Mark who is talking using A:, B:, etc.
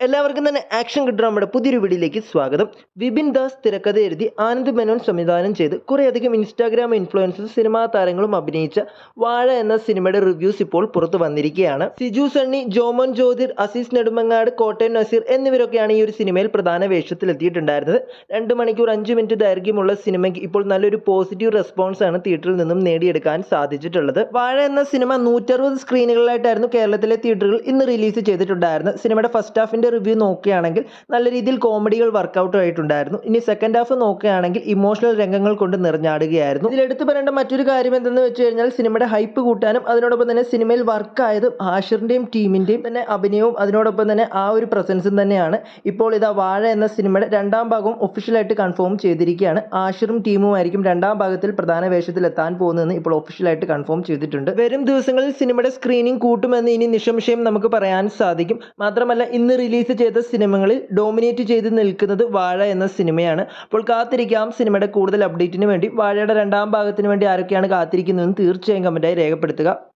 A: എല്ലാവർക്കും തന്നെ ആക്ഷൻ കിട്ടുന്ന നമ്മുടെ പുതിയൊരു വീഡിയോയിലേക്ക് സ്വാഗതം. വിപിൻ ദാസ് തിരക്കഥ എഴുതി ആനന്ദ് മേനോൻ സംവിധാനം ചെയ്ത് കുറേയധികം ഇൻസ്റ്റാഗ്രാം ഇൻഫ്ലുവൻസേഴ്സ് സിനിമാ താരങ്ങളും അഭിനയിച്ച വാഴ എന്ന സിനിമയുടെ റിവ്യൂസ് ഇപ്പോൾ പുറത്തു വന്നിരിക്കുകയാണ്. സിജു സണ്ണി, ജോമോൻ ജ്യോതിർ, അസീസ് നെടുമങ്ങാട്, കോട്ടയം നസീർ എന്നിവരൊക്കെയാണ് ഈ ഒരു സിനിമയിൽ പ്രധാന വേഷത്തിലെത്തിയിട്ടുണ്ടായിരുന്നത്. 2 മണിക്കൂർ 5 മിനിറ്റ് ദൈർഘ്യമുള്ള സിനിമയ്ക്ക് ഇപ്പോൾ നല്ലൊരു പോസിറ്റീവ് റെസ്പോൺസ് ആണ് തിയേറ്ററിൽ നിന്നും നേടിയെടുക്കാൻ സാധിച്ചിട്ടുള്ളത്. വാഴ എന്ന സിനിമ 160 സ്ക്രീനുകളിലായിട്ടായിരുന്നു കേരളത്തിലെ തിയേറ്ററുകൾ ഇന്ന് റിലീസ് ചെയ്തിട്ടുണ്ടായിരുന്നത്. സിനിമയുടെ ഫസ്റ്റ് ഹാഫിന്റെ റിവ്യൂ നോക്കുകയാണെങ്കിൽ നല്ല രീതിയിൽ കോമഡികൾ വർക്കൗട്ട് ആയിട്ടുണ്ടായിരുന്നു. ഇനി സെക്കൻഡ് ഹാഫ് നോക്കുകയാണെങ്കിൽ ഇമോഷണൽ രംഗങ്ങൾ കൊണ്ട് നിറഞ്ഞാടുകയായിരുന്നു. ഇതിൽ എടുത്തു പറയേണ്ട മറ്റൊരു കാര്യം എന്തെന്ന് വെച്ച് കഴിഞ്ഞാൽ സിനിമയുടെ ഹൈപ്പ് കൂട്ടാനും അതിനോടൊപ്പം തന്നെ സിനിമയിൽ വർക്കായതും ആഷിറിന്റെയും ടീമിന്റെയും തന്നെ അഭിനയവും അതിനോടൊപ്പം തന്നെ ആ ഒരു പ്രസൻസും തന്നെയാണ്. ഇപ്പോൾ ഇതാ വാഴ എന്ന സിനിമയുടെ 2ാം ഭാഗവും ഒഫീഷ്യലായിട്ട് കൺഫേം ചെയ്തിരിക്കുകയാണ്. ആഷിറും ടീമുമായിരിക്കും 2ാം ഭാഗത്തിൽ പ്രധാന വേഷത്തിൽ എത്താൻ പോകുന്നതെന്ന് ഇപ്പോൾ ഒഫീഷ്യലായിട്ട് കൺഫേം ചെയ്തിട്ടുണ്ട്. വരും ദിവസങ്ങളിൽ സിനിമയുടെ സ്ക്രീനിങ് കൂട്ടുമെന്ന് ഇനി നിസ്സംശയം നമുക്ക് പറയാൻ സാധിക്കും. മാത്രമല്ല ഇന്ന് റിലീസ് ചെയ്ത സിനിമകളിൽ ഡോമിനേറ്റ് ചെയ്ത് നിൽക്കുന്നത് വാഴ എന്ന സിനിമയാണ്. അപ്പോൾ കാത്തിരിക്കാം സിനിമയുടെ കൂടുതൽ അപ്ഡേറ്റിന് വേണ്ടി. വാഴയുടെ 2ാം ഭാഗത്തിന് വേണ്ടി ആരൊക്കെയാണ് കാത്തിരിക്കുന്നതെന്ന് തീർച്ചയായും കമന്റായി രേഖപ്പെടുത്തുക.